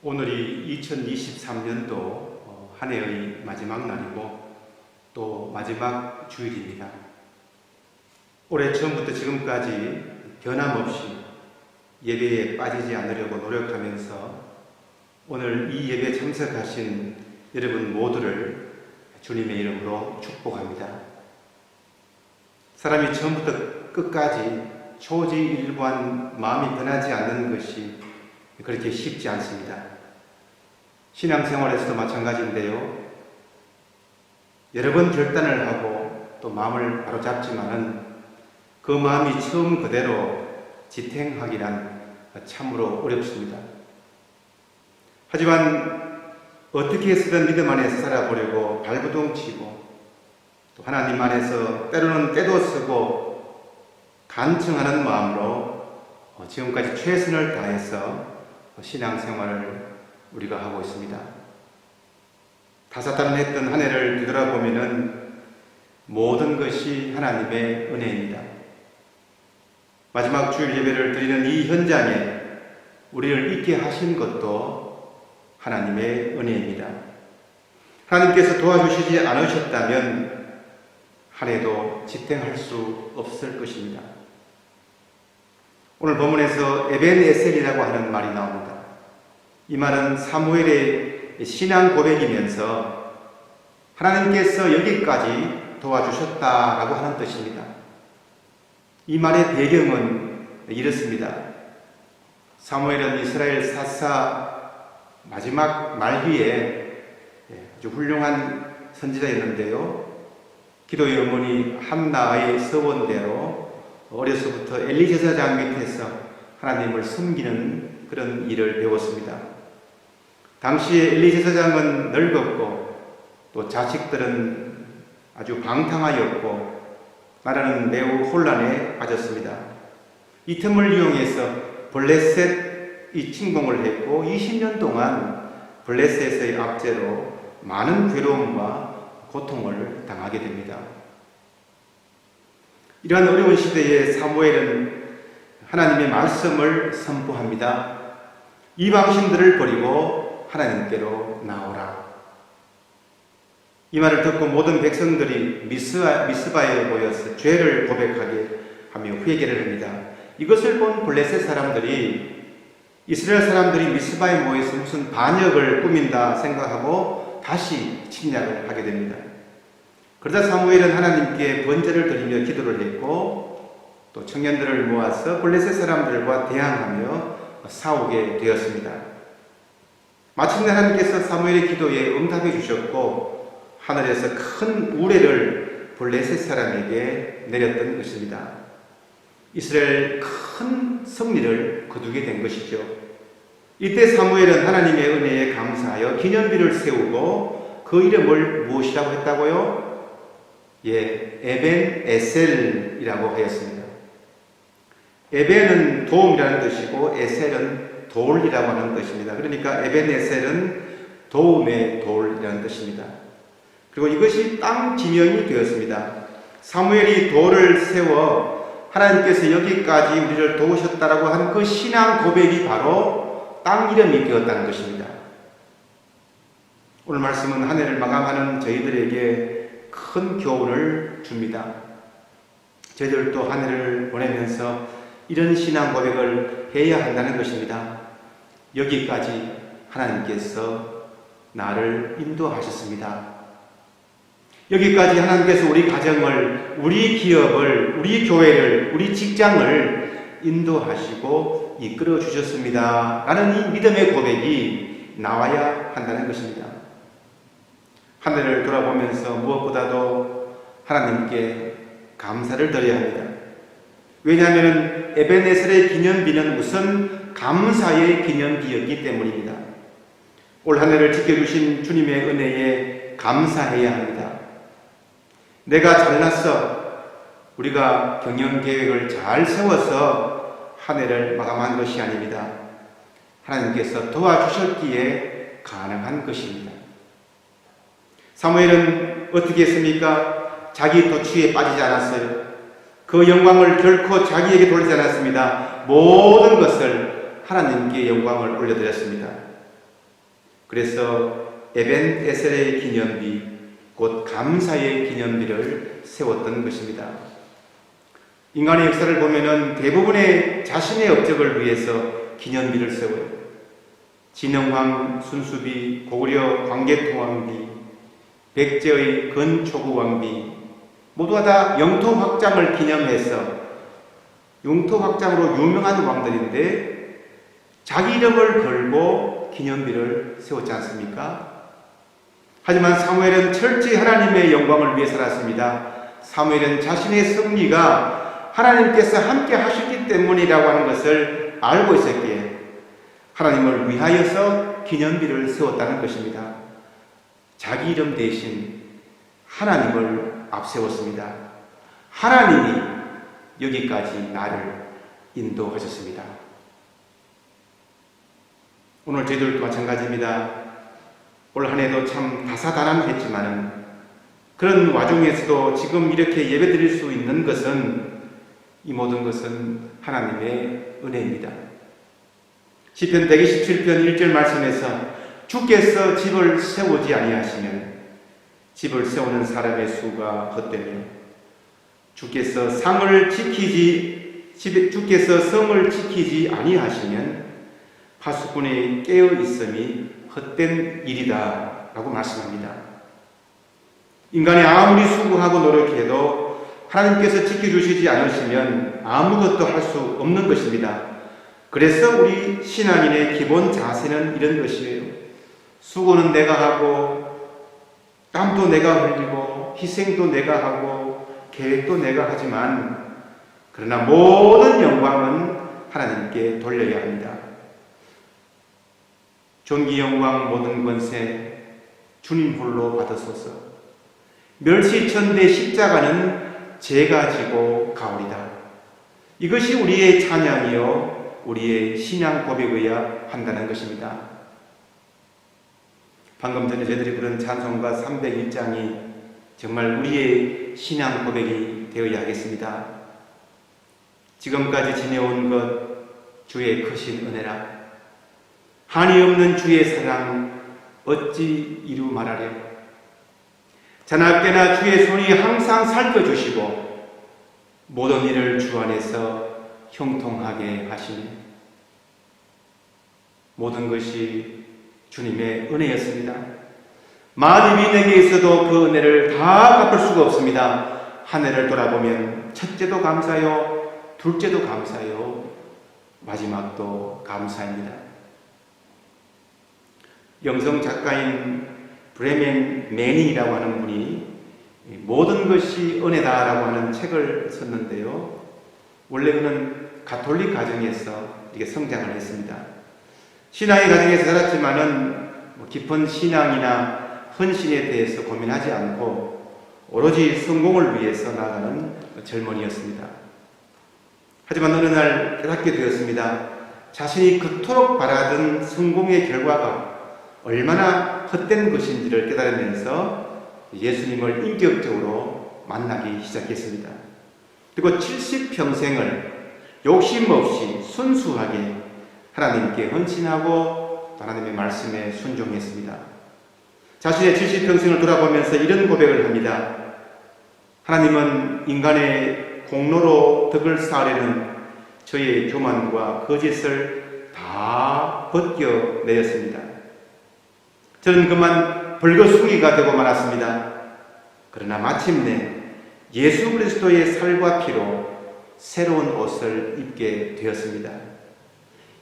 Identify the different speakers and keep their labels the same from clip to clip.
Speaker 1: 오늘이 2023년도 한 해의 마지막 날이고 또 마지막 주일입니다. 올해 처음부터 지금까지 변함없이 예배에 빠지지 않으려고 노력하면서 오늘 이 예배에 참석하신 여러분 모두를 주님의 이름으로 축복합니다. 사람이 처음부터 끝까지 초지일관 마음이 변하지 않는 것이 그렇게 쉽지 않습니다. 신앙생활에서도 마찬가지인데요. 여러 번 결단을 하고 또 마음을 바로잡지만은 그 마음이 처음 그대로 지탱하기란 참으로 어렵습니다. 하지만 어떻게 해서든 믿음 안에서 살아보려고 발버둥치고 또 하나님 안에서 때로는 때도 쓰고 간청하는 마음으로 지금까지 최선을 다해서 신앙생활을 우리가 하고 있습니다. 다사다난했던 한 해를 뒤돌아보면은 모든 것이 하나님의 은혜입니다. 마지막 주일 예배를 드리는 이 현장에 우리를 있게 하신 것도 하나님의 은혜입니다. 하나님께서 도와주시지 않으셨다면 한 해도 지탱할 수 없을 것입니다. 오늘 본문에서 에벤에셀이라고 하는 말이 나옵니다. 이 말은 사무엘의 신앙 고백이면서 하나님께서 여기까지 도와주셨다라고 하는 뜻입니다. 이 말의 배경은 이렇습니다. 사무엘은 이스라엘 사사 마지막 말기에 아주 훌륭한 선지자였는데요. 기도의 어머니 한나의 서원대로 어려서부터 엘리 제사장 밑에서 하나님을 섬기는 그런 일을 배웠습니다. 당시에 엘리 제사장은 늙었고 또 자식들은 아주 방탕하였고 나라는 매우 혼란에 빠졌습니다. 이 틈을 이용해서 블레셋이 침공을 했고 20년 동안 블레셋의 압제로 많은 괴로움과 고통을 당하게 됩니다. 이러한 어려운 시대에 사무엘은 하나님의 말씀을 선포합니다. 이방신들을 버리고 하나님께로 나오라. 이 말을 듣고 모든 백성들이 미스바에 모여서 죄를 고백하게 하며 회개를 합니다. 이것을 본 블레셋 사람들이 이스라엘 사람들이 미스바에 모여서 무슨 반역을 꾸민다 생각하고 다시 침략을 하게 됩니다. 그러자 사무엘은 하나님께 번제를 드리며 기도를 했고 또 청년들을 모아서 블레셋 사람들과 대항하며 싸우게 되었습니다. 마침내 하나님께서 사무엘의 기도에 응답해 주셨고 하늘에서 큰 우레를 블레셋 사람에게 내렸던 것입니다. 이스라엘 큰 승리를 거두게 된 것이죠. 이때 사무엘은 하나님의 은혜에 감사하여 기념비를 세우고 그 이름을 무엇이라고 했다고요? 에벤 에셀이라고 하였습니다. 에벤은 도움이라는 뜻이고 에셀은 돌이라고 하는 뜻입니다. 그러니까 에벤 에셀은 도움의 돌이라는 뜻입니다. 그리고 이것이 땅 지명이 되었습니다. 사무엘이 돌을 세워 하나님께서 여기까지 우리를 도우셨다라고 한 그 신앙 고백이 바로 땅 이름이 되었다는 것입니다. 오늘 말씀은 한 해를 마감하는 저희들에게 큰 교훈을 줍니다. 저희들도 한 해를 보내면서 이런 신앙 고백을 해야 한다는 것입니다. 여기까지 하나님께서 나를 인도하셨습니다. 여기까지 하나님께서 우리 가정을, 우리 기업을, 우리 교회를, 우리 직장을 인도하시고 이끌어 주셨습니다. 라는 이 믿음의 고백이 나와야 한다는 것입니다. 한 해를 돌아보면서 무엇보다도 하나님께 감사를 드려야 합니다. 왜냐하면 에벤에셀의 기념비는 우선 감사의 기념비였기 때문입니다. 올 한 해를 지켜주신 주님의 은혜에 감사해야 합니다. 내가 잘났어. 우리가 경영계획을 잘 세워서 한 해를 마감한 것이 아닙니다. 하나님께서 도와주셨기에 가능한 것입니다. 사무엘은 어떻게 했습니까? 자기 도취에 빠지지 않았어요. 그 영광을 결코 자기에게 돌리지 않았습니다. 모든 것을 하나님께 영광을 올려드렸습니다. 그래서 에벤 에셀의 기념비, 곧 감사의 기념비를 세웠던 것입니다. 인간의 역사를 보면은 대부분의 자신의 업적을 위해서 기념비를 세워요. 진흥왕 순수비, 고구려 광개토왕비, 백제의 건초구왕비, 모두가 다 영토 확장을 기념해서 영토 확장으로 유명한 왕들인데 자기 이름을 걸고 기념비를 세웠지 않습니까? 하지만 사무엘은 철저히 하나님의 영광을 위해 살았습니다. 사무엘은 자신의 승리가 하나님께서 함께 하셨기 때문이라고 하는 것을 알고 있었기에 하나님을 위하여서 기념비를 세웠다는 것입니다. 자기 이름 대신 하나님을 앞세웠습니다. 하나님이 여기까지 나를 인도하셨습니다. 오늘 저희들도 마찬가지입니다. 올 한 해도 참 다사다난했지만은 그런 와중에서도 지금 이렇게 예배드릴 수 있는 것은 이 모든 것은 하나님의 은혜입니다. 시편 127편 1절 말씀에서 주께서 집을 세우지 아니하시면 집을 세우는 사람의 수가 헛되며 주께서 성을 지키지 아니하시면 파수꾼이 깨어 있음이 헛된 일이다 라고 말씀합니다. 인간이 아무리 수고하고 노력해도 하나님께서 지켜주시지 않으시면 아무것도 할 수 없는 것입니다. 그래서 우리 신앙인의 기본 자세는 이런 것이에요. 수고는 내가 하고 땀도 내가 흘리고 희생도 내가 하고 계획도 내가 하지만 그러나 모든 영광은 하나님께 돌려야 합니다. 존귀 영광 모든 권세 주님 홀로 받으소서. 멸시천대 십자가는 제가 지고 가오리다. 이것이 우리의 찬양이요 우리의 신앙 고백이어야 한다는 것입니다. 방금 전에 저희들이 부른 찬송가 301장이 정말 우리의 신앙 고백이 되어야 하겠습니다. 지금까지 지내온 것 주의 크신 은혜라. 한이 없는 주의 사랑 어찌 이루 말하려. 자나깨나 주의 손이 항상 살펴주시고 모든 일을 주 안에서 형통하게 하시니 모든 것이 주님의 은혜였습니다. 만입이 내게 있어도 그 은혜를 다 갚을 수가 없습니다. 한 해를 돌아보면 첫째도 감사요, 둘째도 감사요, 마지막도 감사입니다. 영성 작가인 브레멘 매닝이라고 하는 분이 모든 것이 은혜다라고 하는 책을 썼는데요. 원래 그는 가톨릭 가정에서 이렇게 성장을 했습니다. 신앙의 가정에서 살았지만은 깊은 신앙이나 헌신에 대해서 고민하지 않고 오로지 성공을 위해서 나아가는 젊은이였습니다. 하지만 어느 날 깨닫게 되었습니다. 자신이 그토록 바라던 성공의 결과가 얼마나 헛된 것인지를 깨달으면서 예수님을 인격적으로 만나기 시작했습니다. 그리고 70평생을 욕심 없이 순수하게 하나님께 헌신하고 하나님의 말씀에 순종했습니다. 자신의 70평생을 돌아보면서 이런 고백을 합니다. 하나님은 인간의 공로로 덕을 쌓으려는 저의 교만과 거짓을 다 벗겨내었습니다. 저는 그만 벌거숭이가 되고 말았습니다. 그러나 마침내 예수 그리스도의 살과 피로 새로운 옷을 입게 되었습니다.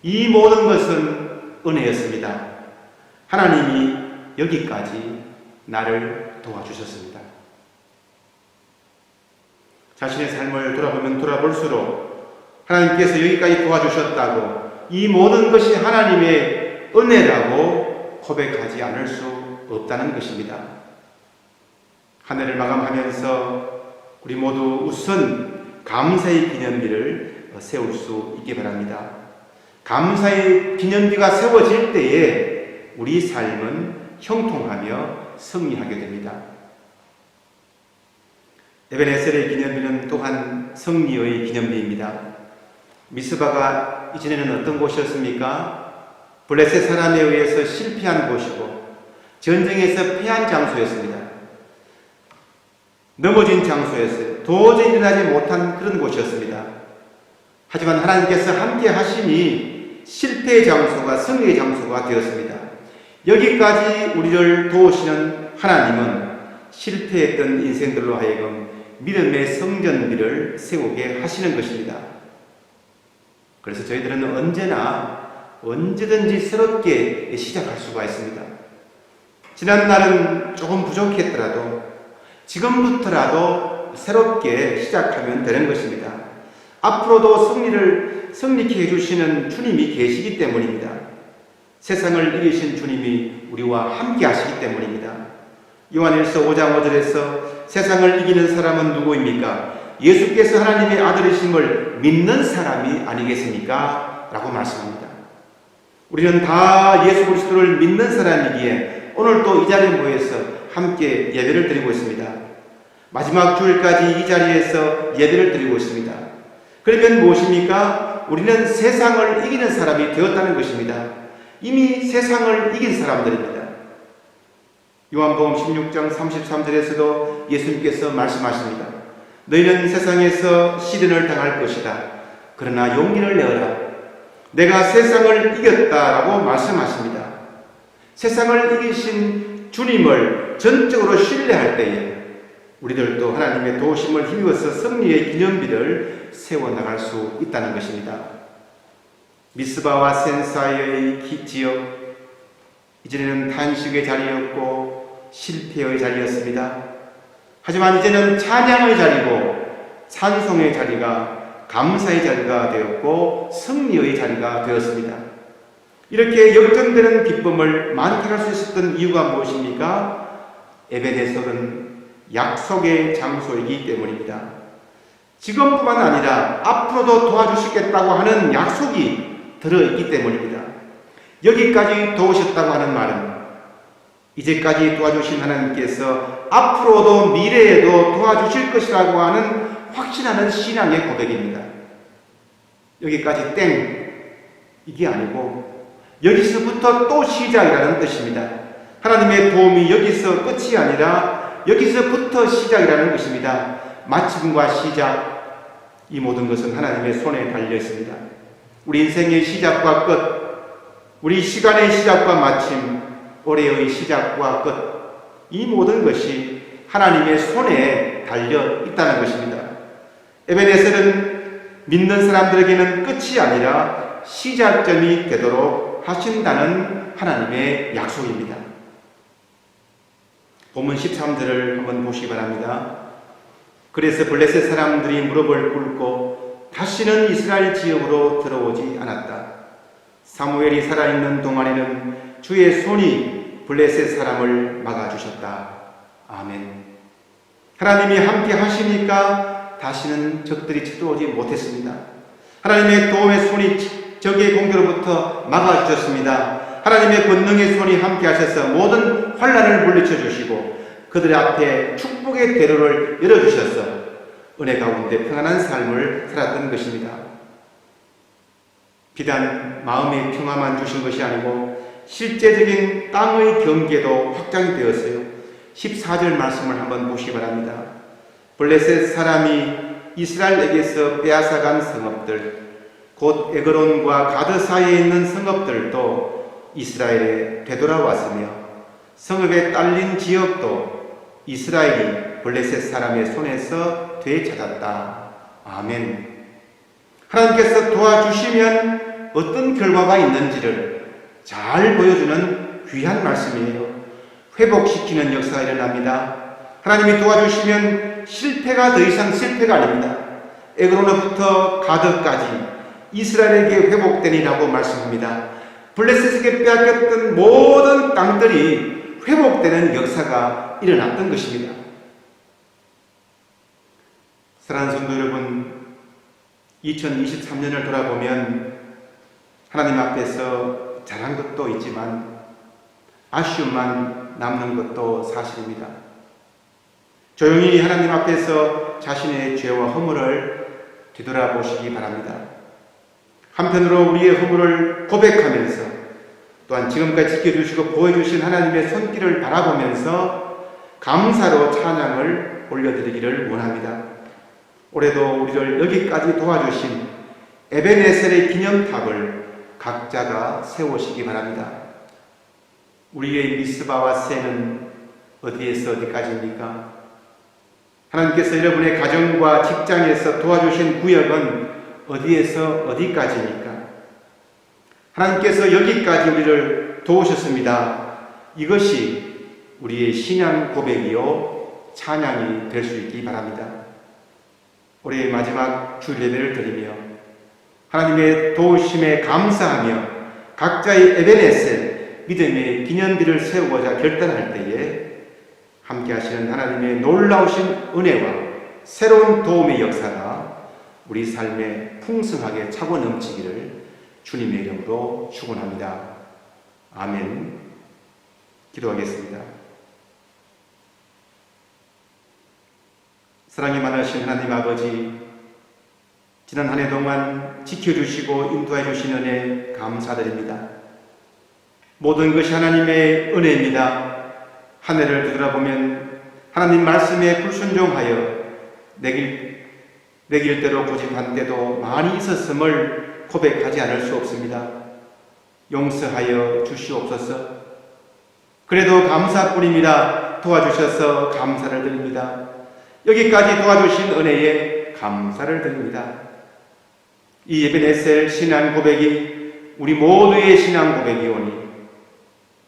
Speaker 1: 이 모든 것은 은혜였습니다. 하나님이 여기까지 나를 도와주셨습니다. 자신의 삶을 돌아보면 돌아볼수록 하나님께서 여기까지 도와주셨다고 이 모든 것이 하나님의 은혜라고 고백하지 않을 수 없다는 것입니다. 한 해를 마감하면서 우리 모두 우선 감사의 기념비를 세울 수 있기 바랍니다. 감사의 기념비가 세워질 때에 우리 삶은 형통하며 승리하게 됩니다. 에벤에셀의 기념비는 또한 승리의 기념비입니다. 미스바가 이전에는 어떤 곳이었습니까? 블레셋 사람에 의해서 실패한 곳이고 전쟁에서 패한 장소였습니다. 넘어진 장소였어요. 도저히 일어나지 못한 그런 곳이었습니다. 하지만 하나님께서 함께 하시니 실패의 장소가 승리의 장소가 되었습니다. 여기까지 우리를 도우시는 하나님은 실패했던 인생들로 하여금 믿음의 성전비를 세우게 하시는 것입니다. 그래서 저희들은 언제든지 새롭게 시작할 수가 있습니다. 지난날은 조금 부족했더라도 지금부터라도 새롭게 시작하면 되는 것입니다. 앞으로도 승리케 해주시는 주님이 계시기 때문입니다. 세상을 이기신 주님이 우리와 함께 하시기 때문입니다. 요한일서 5장 5절에서 세상을 이기는 사람은 누구입니까? 예수께서 하나님의 아들이심을 믿는 사람이 아니겠습니까? 라고 말씀합니다. 우리는 다 예수 그리스도를 믿는 사람이기에 오늘도 이 자리에 모여서 함께 예배를 드리고 있습니다. 마지막 주일까지 이 자리에서 예배를 드리고 있습니다. 그러면 무엇입니까? 우리는 세상을 이기는 사람이 되었다는 것입니다. 이미 세상을 이긴 사람들입니다. 요한복음 16장 33절에서도 예수님께서 말씀하십니다. 너희는 세상에서 시련을 당할 것이다. 그러나 용기를 내어라. 내가 세상을 이겼다라고 말씀하십니다. 세상을 이기신 주님을 전적으로 신뢰할 때에 우리들도 하나님의 도우심을 힘입어서 승리의 기념비를 세워나갈 수 있다는 것입니다. 미스바와 센 사이의 지역, 이전에는 탄식의 자리였고 실패의 자리였습니다. 하지만 이제는 찬양의 자리고 찬송의 자리가 감사의 자리가 되었고 승리의 자리가 되었습니다. 이렇게 역전되는 기쁨을 만끽할 수 있었던 이유가 무엇입니까? 에베네설은 약속의 장소이기 때문입니다. 지금뿐만 아니라 앞으로도 도와주시겠다고 하는 약속이 들어있기 때문입니다. 여기까지 도우셨다고 하는 말은 이제까지 도와주신 하나님께서 앞으로도 미래에도 도와주실 것이라고 하는 확신하는 신앙의 고백입니다. 여기까지 땡 이게 아니고 여기서부터 또 시작이라는 뜻입니다. 하나님의 도움이 여기서 끝이 아니라 여기서부터 시작이라는 것입니다. 마침과 시작, 이 모든 것은 하나님의 손에 달려 있습니다. 우리 인생의 시작과 끝, 우리 시간의 시작과 마침, 올해의 시작과 끝, 이 모든 것이 하나님의 손에 달려 있다는 것입니다. 에베네셀은 믿는 사람들에게는 끝이 아니라 시작점이 되도록 하신다는 하나님의 약속입니다. 본문 13절을 한번 보시기 바랍니다. 그래서 블레셋 사람들이 무릎을 꿇고 다시는 이스라엘 지역으로 들어오지 않았다. 사무엘이 살아있는 동안에는 주의 손이 블레셋 사람을 막아주셨다. 아멘. 하나님이 함께 하시니까 다시는 적들이 쳐들어오지 못했습니다. 하나님의 도움의 손이 적의 공격으로부터 막아주셨습니다. 하나님의 권능의 손이 함께 하셔서 모든 환난을 물리쳐 주시고 그들 앞에 축복의 대로를 열어주셔서 은혜 가운데 평안한 삶을 살았던 것입니다. 비단 마음의 평화만 주신 것이 아니고 실제적인 땅의 경계도 확장이 되었어요. 14절 말씀을 한번 보시기 바랍니다. 블레셋 사람이 이스라엘에게서 빼앗아간 성읍들, 곧 에그론과 가드 사이에 있는 성읍들도 이스라엘에 되돌아왔으며 성읍에 딸린 지역도 이스라엘이 블레셋 사람의 손에서 되찾았다. 아멘. 하나님께서 도와주시면 어떤 결과가 있는지를 잘 보여주는 귀한 말씀이에요. 회복시키는 역사가 일어납니다. 하나님이 도와주시면 실패가 더 이상 실패가 아닙니다. 에그론으로부터 가드까지 이스라엘에게 회복되니라고 말씀합니다. 블레셋에게 빼앗겼던 모든 땅들이 회복되는 역사가 일어났던 것입니다. 사랑하는 성도 여러분, 2023년을 돌아보면 하나님 앞에서 잘한 것도 있지만 아쉬움만 남는 것도 사실입니다. 조용히 하나님 앞에서 자신의 죄와 허물을 뒤돌아보시기 바랍니다. 한편으로 우리의 허물을 고백하면서 또한 지금까지 지켜주시고 보여주신 하나님의 손길을 바라보면서 감사로 찬양을 올려드리기를 원합니다. 올해도 우리를 여기까지 도와주신 에베네셀의 기념탑을 각자가 세우시기 바랍니다. 우리의 미스바와 세는 어디에서 어디까지입니까? 하나님께서 여러분의 가정과 직장에서 도와주신 구역은 어디에서 어디까지입니까? 하나님께서 여기까지 우리를 도우셨습니다. 이것이 우리의 신앙 고백이요 찬양이 될 수 있기 바랍니다. 올해의 마지막 주일 예배를 드리며 하나님의 도우심에 감사하며 각자의 에베네셀 믿음의 기념비를 세우고자 결단할 때에 함께 하시는 하나님의 놀라우신 은혜와 새로운 도움의 역사가 우리 삶에 풍성하게 차고 넘치기를 주님의 이름으로 축원합니다. 아멘. 기도하겠습니다. 사랑이 많으신 하나님 아버지, 지난 한 해 동안 지켜주시고 인도해 주신 은혜 감사드립니다. 모든 것이 하나님의 은혜입니다. 한 해를 뒤돌아보면 하나님 말씀에 불순종하여 내 길대로 고집한 때도 많이 있었음을 고백하지 않을 수 없습니다. 용서하여 주시옵소서. 그래도 감사뿐입니다. 도와주셔서 감사를 드립니다. 여기까지 도와주신 은혜에 감사를 드립니다. 이 에베네셀 신앙 고백이 우리 모두의 신앙 고백이오니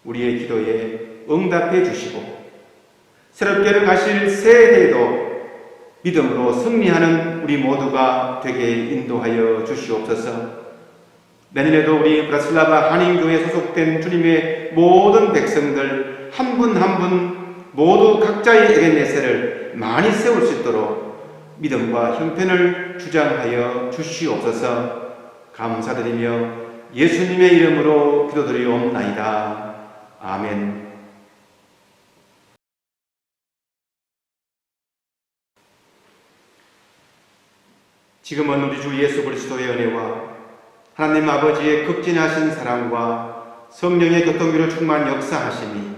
Speaker 1: 우리의 기도에 응답해 주시고 새롭게 일어나실 새해에도 믿음으로 승리하는 우리 모두가 되게 인도하여 주시옵소서. 내년에도 우리 브라슬라바 한인교회에 소속된 주님의 모든 백성들 한 분 한 분 모두 각자의 에베네셀을 많이 세울 수 있도록 믿음과 형편을 주장하여 주시옵소서. 감사드리며 예수님의 이름으로 기도드리옵나이다. 아멘. 지금은 우리 주 예수 그리스도의 은혜와 하나님 아버지의 극진하신 사랑과 성령의 교통기로 충만 역사하심이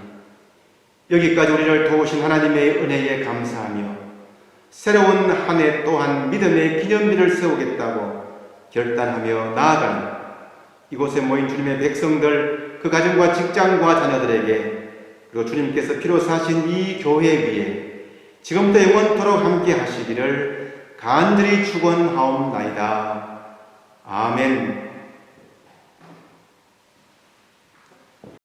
Speaker 1: 여기까지 우리를 도우신 하나님의 은혜에 감사하며 새로운 한 해 또한 믿음의 기념비를 세우겠다고 결단하며 나아가는 이곳에 모인 주님의 백성들, 그 가정과 직장과 자녀들에게 그리고 주님께서 피로 사신 이 교회 위에 지금부터 영원토록 함께 하시기를 간절히 축원하옵나이다. 아멘.